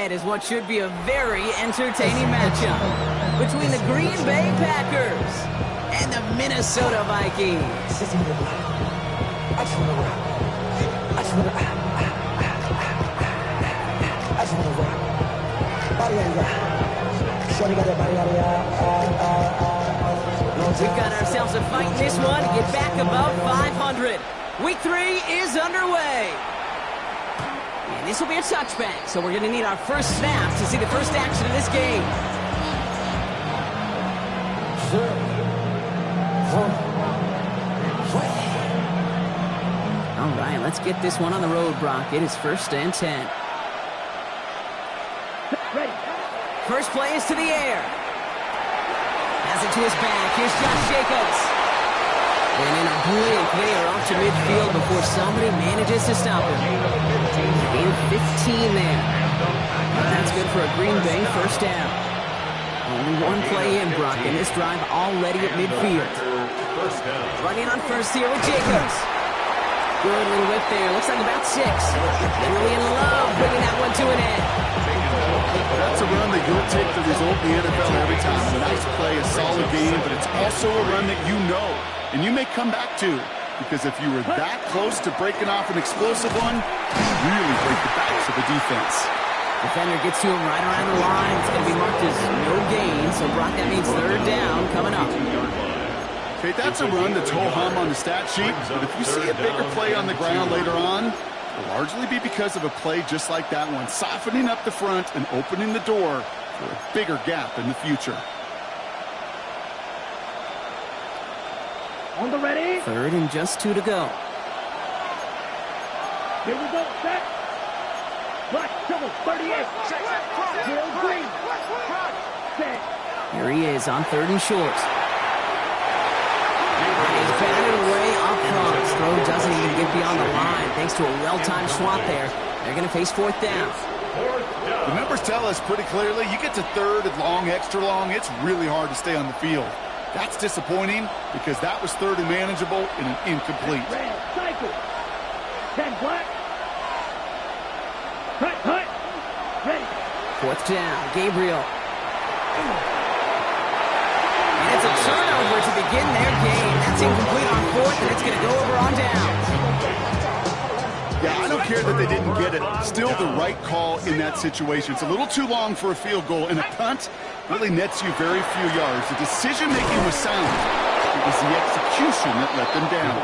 ahead is what should be a very entertaining matchup between the Green Bay Packers and the Minnesota Vikings. We've got ourselves a fight in this one to get back above 500. Week 3 is underway. And this will be a touchback, so we're going to need our first snaps to see the first action of this game. All right, let's get this one on the road, Brock. It is 1st and 10. First play is to the air. Has it to his back. Here's Josh Jacobs. And in a blink, they are off to midfield before somebody manages to stop him. Gain 15 there. And that's good for a Green Bay first down. Only one play in, Brock, and this drive already at midfield. Running on first here with Jacobs. Good little whip there. Looks like about 6. And really in love bringing that one to an end. That's a run that you'll take the result in the NFL every time. A nice play, a solid game, but it's also a run that you know and you may come back to, because if you were that close to breaking off an explosive one, you really break the backs of the defense. Defender gets to him right around the line. It's going to be marked as no gain, so Brock, that means 3rd down coming up. Okay, that's a run that's ho-hum on the stat sheet, but if you see a bigger play on the ground later on, it'll largely be because of a play just like that one, softening up the front and opening the door for a bigger gap in the future. On the ready. 3rd and just 2 to go. Here we go. Set. Black double 38. Will Green. Set. Here he is on 3rd and short. He's batted away up front. His throw doesn't even get beyond the line thanks to a well-timed swap there. They're going to face 4th down. The numbers tell us pretty clearly, you get to 3rd and long, extra long, it's really hard to stay on the field. That's disappointing because that was 3rd and manageable and an incomplete. Red cycle. 10 black. Cut. Ready. 4th down. Gabriel. And it's a turnover to begin their game. That's incomplete on 4th, and it's going to go over on down. Yeah, I don't care that they didn't get it. Still the right call in that situation. It's a little too long for a field goal, and a punt really nets you very few yards. The decision-making was sound. It was the execution that let them down.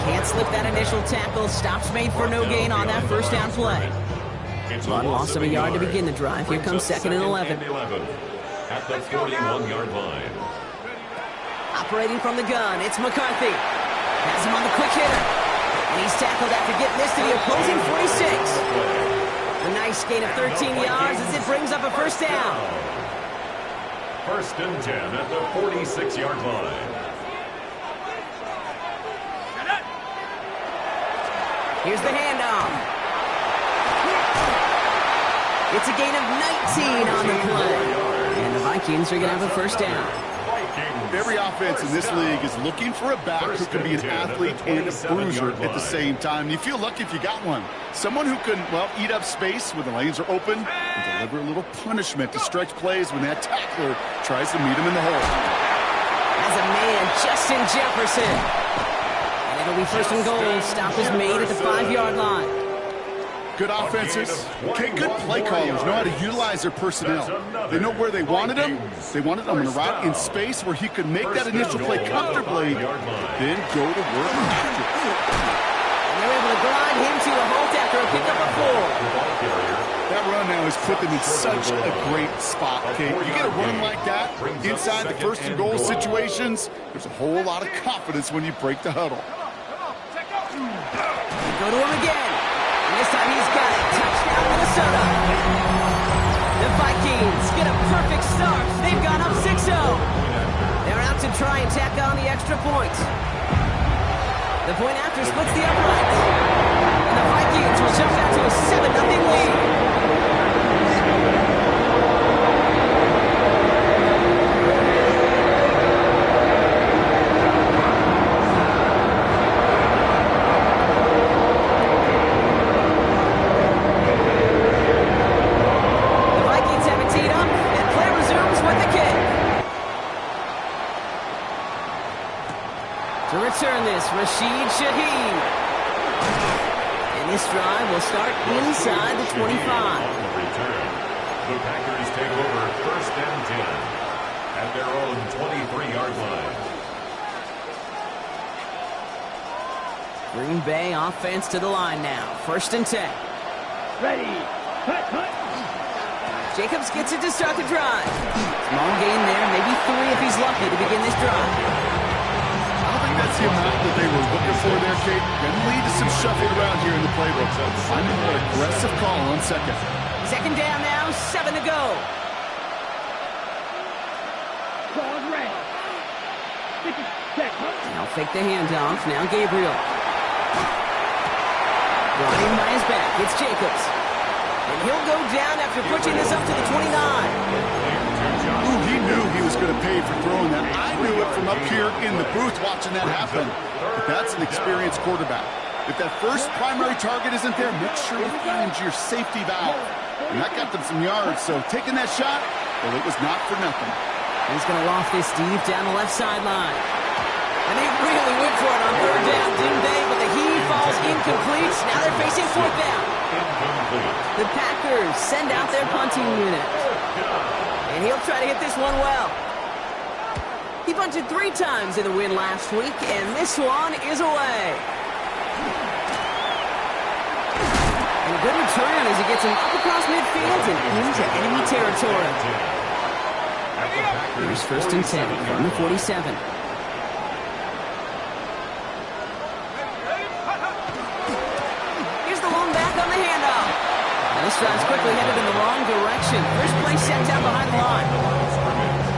Can't slip that initial tackle. Stops made for no gain on that first down play. One loss of a yard to begin the drive. Here comes 2nd and 11. At the 41-yard line. Operating from the gun, it's McCarthy. Has him on the quick hitter. And he's tackled after getting this to the opposing 46. A nice gain of 13 yards as it brings up a first down. 1st and 10 at the 46-yard line. Here's the handoff. It's a gain of 19 on the play. And the Vikings are going to have a first down. Every offense in this league is looking for a back who can be an athlete and a bruiser at the same time. You feel lucky if you got one. Someone who can, well, eat up space when the lanes are open and deliver a little punishment to stretch plays when that tackler tries to meet him in the hole. As a man, Justin Jefferson. And it'll be 1st and goal. Stop is made at the 5-yard line. Good offenses, okay, good play callers know how to utilize their personnel. They know where they wanted them. They wanted them in a route in space where he could make that initial play comfortably, then go to work after. And they're able to glide him to a halt after a pickup of 4. That run now has put them in such a great spot, okay? You get a run like that inside the 1st and goal situations, there's a whole lot of confidence when you break the huddle. Go to him again. This time he's got it. Touchdown, Minnesota. The Vikings get a perfect start. They've gone up 6-0. They're out to try and tack on the extra point. The point after splits the uprights. And the Vikings will jump out to a 7-0 lead. return this. Rashid Shaheed. And this drive will start inside the 25. On the return, the Packers take over first and 10 at their own 23-yard line. Green Bay offense to the line now. First and 10. Ready. Cut, cut. Jacobs gets it to start the drive. Small gain there, maybe 3 if he's lucky to begin this drive. I don't think that's the amount that they were looking for there, Kate. Going to lead to some shuffling around here in the playbook. Finding an aggressive call on second. Second down now, 7 to go. Claws red. This is set, huh? Now fake the handoff. Now Gabriel. Brought in by his back. It's Jacobs. And he'll go down after pushing this up to the 29. Ooh, he knew he was going to pay for throwing that. I knew it from up here in the booth watching that happen. But that's an experienced quarterback. If that first primary target isn't there, make sure you find your safety valve. And that got them some yards, so taking that shot, well, it was not for nothing. He's going to loft this deep down the left sideline. And they really went for it on third down, didn't they? But the heave falls incomplete. Now they're facing fourth down. The Packers send out their punting unit. And he'll try to hit this one well. He punted 3 times in the win last week, and this one is away. And a good return as he gets him up across midfield and into enemy territory. Here's first and 10 from the 47. Here's the long back on the handoff. Now this drive's quickly headed in the wrong direction. First play set down behind the line.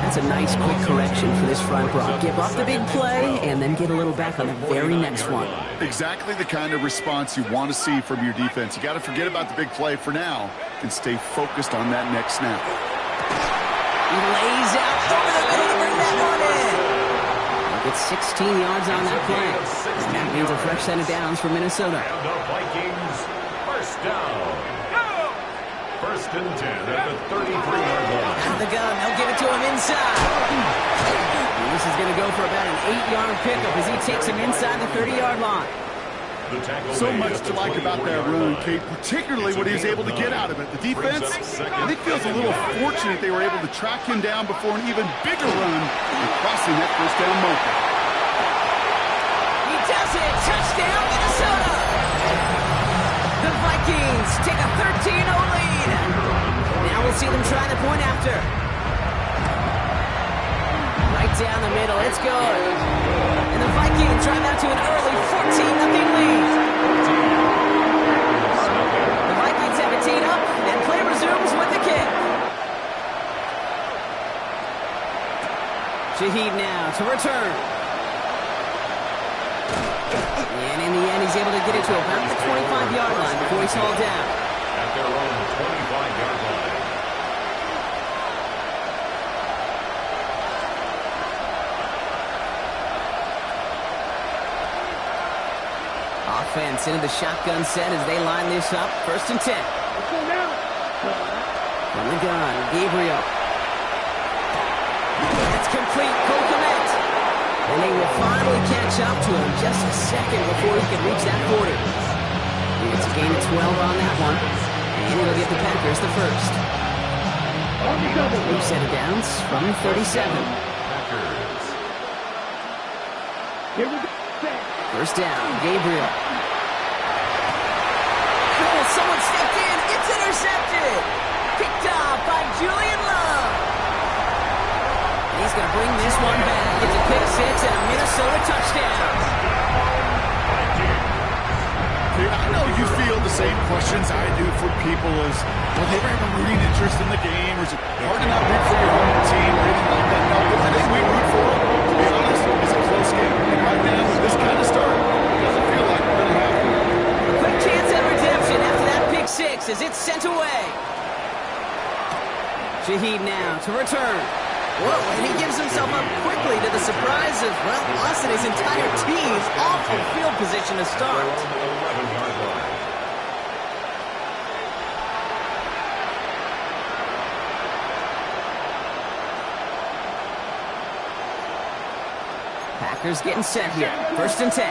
That's a nice quick correction for this front row. Give up the big play and then get a little back on the very next one. Exactly the kind of response you want to see from your defense. You got to forget about the big play for now and stay focused on that next snap. He lays out over the middle to bring that one in. He'll get 16 yards on that play. And that means a fresh set of downs for Minnesota. And the Vikings, first down. First and 10 at the 33-yard line. Out of the gun, they'll give it to him inside. And this is going to go for about an 8-yard pickup as he takes him inside the 30-yard line. So much to like about that run, Kate, particularly what he was able to get out of it. The defense, I think, feels a little fortunate they were able to track him down before an even bigger run and crossing that first down marker. He does it! Touchdown, Minnesota! The Vikings take a 13-0 lead. Now we'll see them try the point after. Right down the middle, it's good. And the Vikings drive out to an early 14-0 lead. The Vikings have it teed up, and play resumes with the kick. Shaheed now to return. And in the end, he's able to get it to about the 25-yard line before he's hauled down. At their own 25-yard line. Offense into the shotgun set as they line this up. First and 10. Let's go now. From the gun, Gabriel. That's complete. Cole Kmet. And they will finally catch up to him just a second before he can reach that 40. It's a gain of 12 on that one. And it'll get the Packers the first. On the double. New set of downs from 37. Packers. Here we go. Set. First down, Gabriel. Oh, someone stepped in. It's intercepted. Picked off by Julian Love. And he's going to bring this one back. It's a pick six and a Minnesota touchdown. Hey, I know you feel the same questions I do for people as, well, they have a rooting interest in the game, or is it hard to not root for your home team, or anything like that? No, the thing we root for, to be honest, is a close game. And right now, with this kind of start, it doesn't feel like we're going to have one. A quick chance at redemption after that pick six as it's sent away. Shaheed now to return. Whoa, and he gives himself up quickly to the surprise of, well, us and his entire team's awful field position to start. 11-yard line. Packers getting set here. 1st and 10.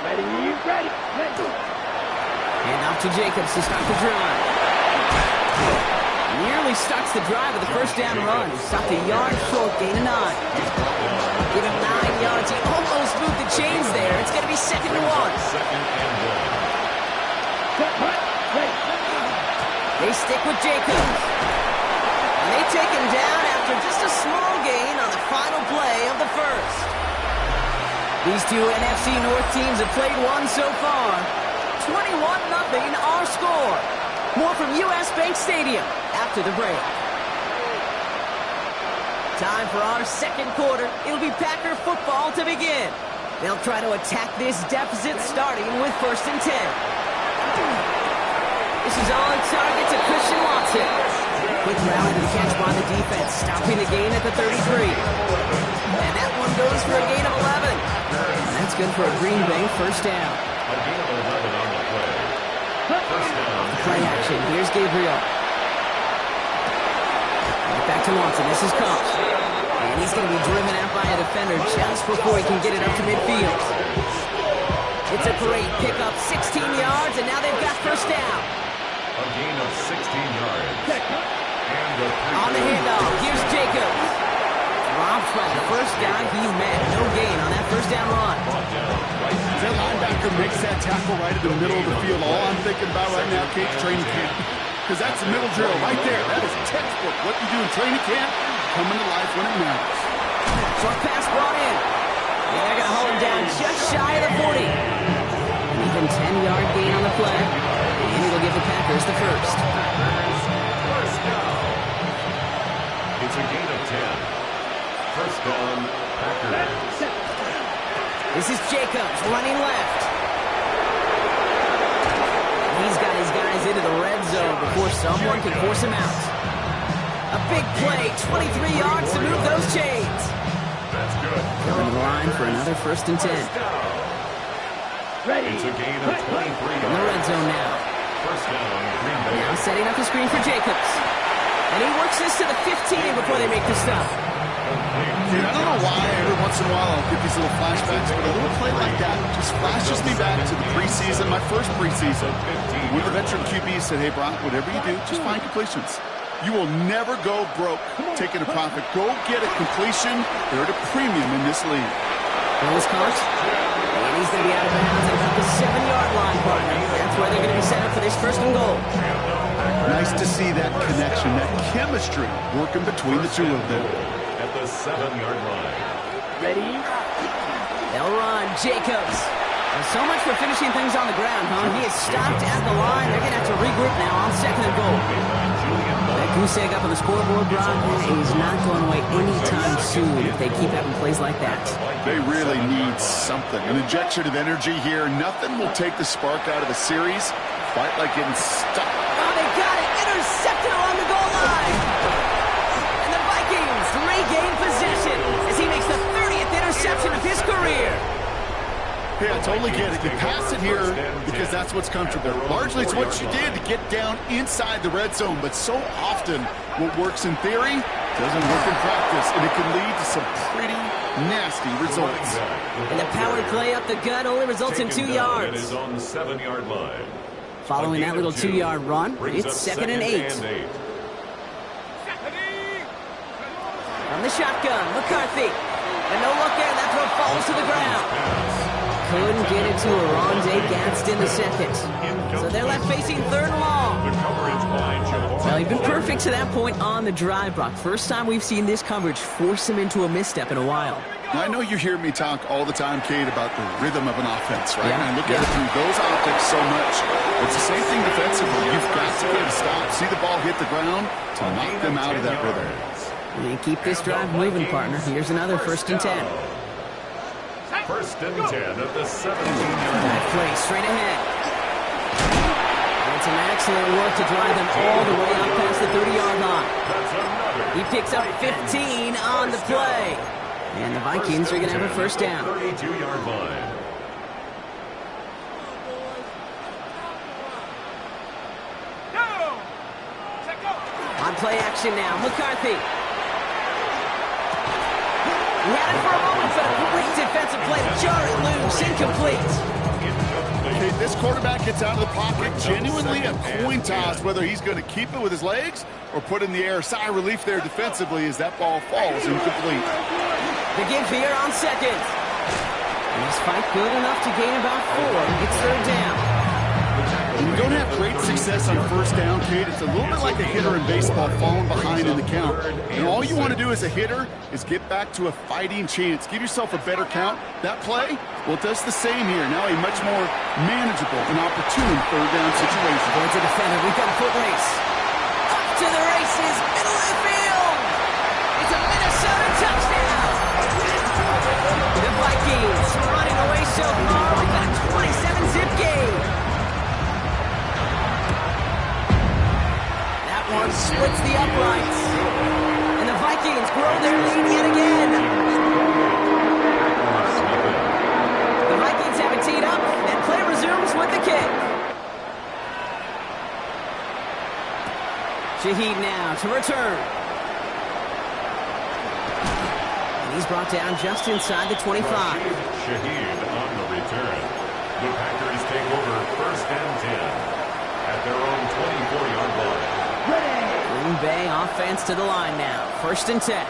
Ready, ready, ready. And off to Jacobs to start the drive. Nearly starts the drive with a 1st down run. He stopped a yard short, gain of 9. Give him 9 yards. He almost moved the chains there. It's going to be 2nd and 1. They stick with Jacobs. And they take him down after just a small gain on the final play of the 1st. These two NFC North teams have played one so far. 21-0 our score. More from US Bank Stadium after the break. Time for our 2nd quarter. It'll be Packer football to begin. They'll try to attack this deficit starting with 1st and 10. This is on target to Christian Watson. Quick rally to the catch by the defense, stopping the gain at the 33. And that one goes for a gain of 11. And that's good for a Green Bay 1st down. A gain of 11 on the play. 1st down. Play action. Here's Gabriel. Back to Watson. This is Cox. And he's going to be driven out by a defender just before he can get it up to midfield. It's a great pickup, 16 yards, and now they've got 1st down. A gain of 16 yards. And On the handoff, here's Jacobs. Dropped by the 1st down he's met. No gain on that 1st down run. That linebacker makes that tackle right in the middle of the field. All I'm thinking about right now, Kate, training camp. Because that's a middle drill right there. That is textbook. What you do in training camp, coming to life when it matters. Short pass brought in. And they're going to hold him down just shy of the 40. An even 10-yard gain on the play. And it'll give the Packers the 1st. it's a gain of 10. 1st down, Packers. This is Jacobs running left. He's got his guys into the red zone before someone can force him out. A big play, 23 yards to move those chains. That's good. Going to the line for another 1st and 10. It's a gain of 23 In the red zone now. 1st down, Green Bay. Now setting up the screen for Jacobs. And he works this to the 15 before they make the stop. Dude, I don't know why every once in a while I'll get these little flashbacks, but a little play like that just flashes me back to the preseason, my first preseason. When the veteran QB said, hey, Brock, whatever you do, just find completions. You will never go broke taking a profit. Go get a completion. They're at a premium in this league. Well, this caught. And he's going to be out of bounds at about the 7-yard line, partner. That's where they're going to be set up for this 1st and goal. Nice to see that connection, that chemistry working between the two of them. At the 7-yard line. Ready? They'll run. Jacobs. And so much for finishing things on the ground, huh? He is stopped at the line. They're going to have to regroup now on 2nd and goal. That goose egg up on the scoreboard, Brock, is not going away anytime soon if they keep having plays like that. They really need something. An injection of energy here. Nothing will take the spark out of the series. Quite like getting stuck. Oh, they got it. Intercepted along the goal line. And the Vikings regain possession as he makes the 30th interception of his career. Hey, I totally get it. You pass it here because that's what's comfortable. Largely, it's what you did to get down inside the red zone. But so often, what works in theory doesn't work in practice, and it can lead to some pretty nasty results. And the power play up the gut only results in 2 yards. It is on the 7-yard line. Following that little 2-yard run, it's 2nd and 8. From the shotgun, McCarthy. And no look there, that throw falls to the ground. Couldn't get it to Arondé Gadsden the 2nd. So they're left facing 3rd and long. The coverage by Jabbar. Well, he's been perfect to that point on the drive, Brock. First time we've seen this coverage force him into a misstep in a while. Now, I know you hear me talk all the time, Kate, about the rhythm of an offense, right? Yeah. And I look at it through those optics so much. It's the same thing defensively. You've got to be able to stop, see the ball hit the ground to knock them out of that rhythm. And keep this drive moving, partner. Here's another 1st and 10. 1st and 10 at the 17-yard line. Play straight ahead. And some excellent work to drive them all the way up past the 30-yard line. He picks up 15 on the play. And the Vikings are going to have a 1st down. 32-yard line. On play action now. McCarthy. He had it for a moment, but a great defensive play to jar it loose. Incomplete. Okay, this quarterback gets out of the pocket, genuinely a coin toss whether he's going to keep it with his legs or put in the air. Sigh of relief there defensively as that ball falls incomplete. The give here on second. And this fight good enough to gain about 4. It's third down. When you don't have great success on first down, Kate, it's a little bit like a hitter in baseball falling behind in the count. And all you want to do as a hitter is get back to a fighting chance. Give yourself a better count. That play, well, it does the same here. Now a much more manageable and opportune third down situation. Towards a defender, we've got a foot race. Up to the races, middle of the field. It's a Minnesota touchdown. The Vikings running away so far. We've got a 27-zip game. One splits the uprights. And the Vikings grow their lead yet again. The Vikings have it teed up, and play resumes with the kick. Shaheed now to return. And he's brought down just inside the 25. Shaheed on the return. The Packers take over first and 10 at their own 24-yard line. Green Bay offense to the line now. First and 10.